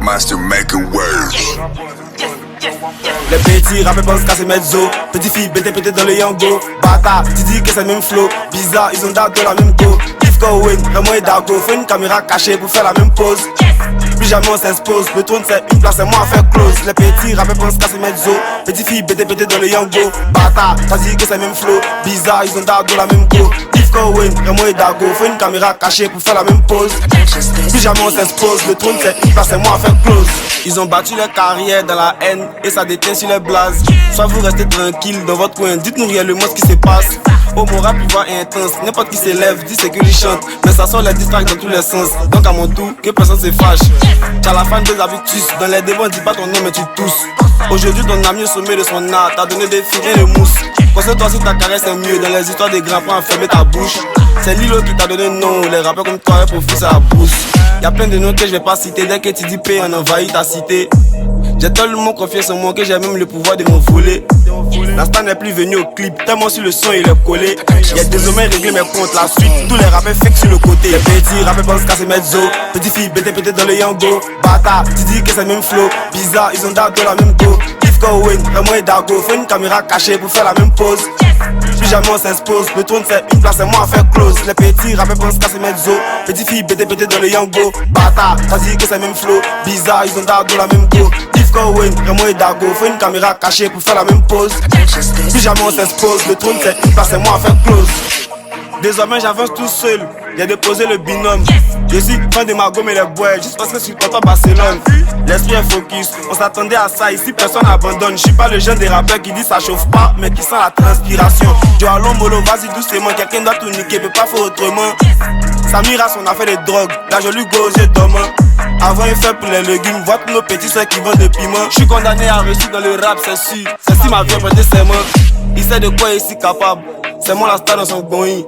Master making waves. Les petits rappeurs pensent casser mezzo. Petite fille BT dans le yango. Bata, tu dis que c'est le même flow. Bizarre, ils ont daté la même go. If Cohen, Raymond et Dago. Faut une caméra cachée pour faire la même pose. Plus jamais on s'expose. Le trône c'est une place et moi à faire close. Les petits rappeurs pensent casser mezzo. Petite fille BT dans le yango. Bata, tu dis que c'est le même flow. Bizarre, ils ont daté la même go. If Cohen, Raymond et Dago. Faut une caméra cachée pour faire la même pose. Plus jamais on s'expose. Le trône c'est une place et moi à faire close. Ils ont battu leur carrière dans la haine et ça déteint sur les blazes. Soit vous restez tranquille dans votre coin, dites-nous réellement ce qui se passe. Au moral plus voix intense, n'importe qui s'élève, dit c'est que lui chante. Mais ça sort les distracts dans tous les sens, donc à mon tour, que personne se fâche. T'as la fan des habitus, dans les débats on dit pas ton nom mais tu tousses. Aujourd'hui ton ami au sommet de son art, t'as donné des filles et de mousse. Concentre-toi si ta caresse est mieux, dans les histoires des grands points, fermer ta bouche. C'est Lilo qui t'a donné nom, les rappeurs comme toi profitent à la bourse. Y'a plein de noms que je vais pas citer, dès que tu dis paix on envahit ta cité. J'ai tellement confiance en moi que j'ai même le pouvoir de m'envoler. La star n'est plus venue au clip, tellement sur le son il est collé. Y'a désormais réglé mes comptes, la suite, tous les rappeurs fake sur le côté. Les petits rappeurs pensent casser mezzo. Petite fille BT dans le yango. Bata, tu dis que c'est le même flow. Bizarre, ils ont daté la même go. If Cohen, Raymond et Dago. Faut une caméra cachée pour faire la même pose. Plus jamais on s'expose, le trône c'est une place et moi à faire close. Les petits rappeurs pensent casser mezzo. Petite fille BT dans le yango. Bata, tu dis que c'est le même flow. Bizarre, ils ont daté la même go. If Cohen, Raymond et Dago. Faut une caméra cachée pour faire la même pose. Plus jamais on s'expose, le trône c'est une place et moi à faire close. Désormais j'avance tout seul, j'ai déposé le binôme. Je suis fan de ma gomme et les bois, juste parce que je suis content Barcelone. L'esprit est focus, on s'attendait à ça, ici personne abandonne. Je suis pas le jeune des rappeurs qui dit ça chauffe pas, mais qui sent la transpiration. Jo allons mollo, vas-y doucement, quelqu'un doit tout niquer, peut pas faire autrement. Samira son affaire de drogue, la jolie go aux yeux dormants. Avant il fait pour les légumes, vois tous nos petits soeurs qui vendent des piments. Je suis condamné à réussir dans le rap, c'est sûr. Celle-ci m'a fait prêter ses mains. Il sait de quoi il est si capable, c'est moi la star dans son going.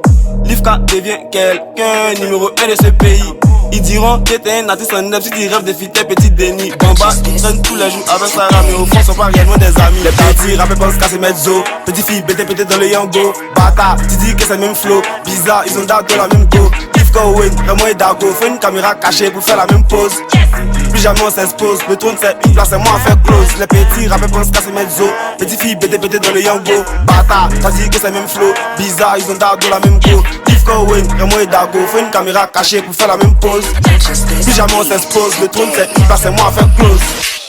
Livka devient quelqu'un, numéro 1 de ce pays. Ils diront que t'es un artiste en neuf si tu rêves de fitter petit Denis. Bamba traîne tous les jours avec Sarah, mais au fond sont pas réellement des amis. Les petits rappeurs pensent casser mezzo. Petite fille BT dans le yango. Bata, tu dis que c'est le même flow. Bizarre, ils ont daté la même go. If Cohen, Raymond et Dago. Faut une caméra cachée pour faire la même pose. Plus jamais on s'expose, le trône c'est une place et moi à faire close. Les petits rappeurs pensent casser mezzo. Petite fille BT dans le yango. Bata, tu dis que c'est le même flow. Bizarre, ils ont daté la même go. If Cohen, Raymond et Dago. Faut une caméra cachée pour faire la même pose. Plus jamais on s'expose, le trône c'est une place et moi à faire close.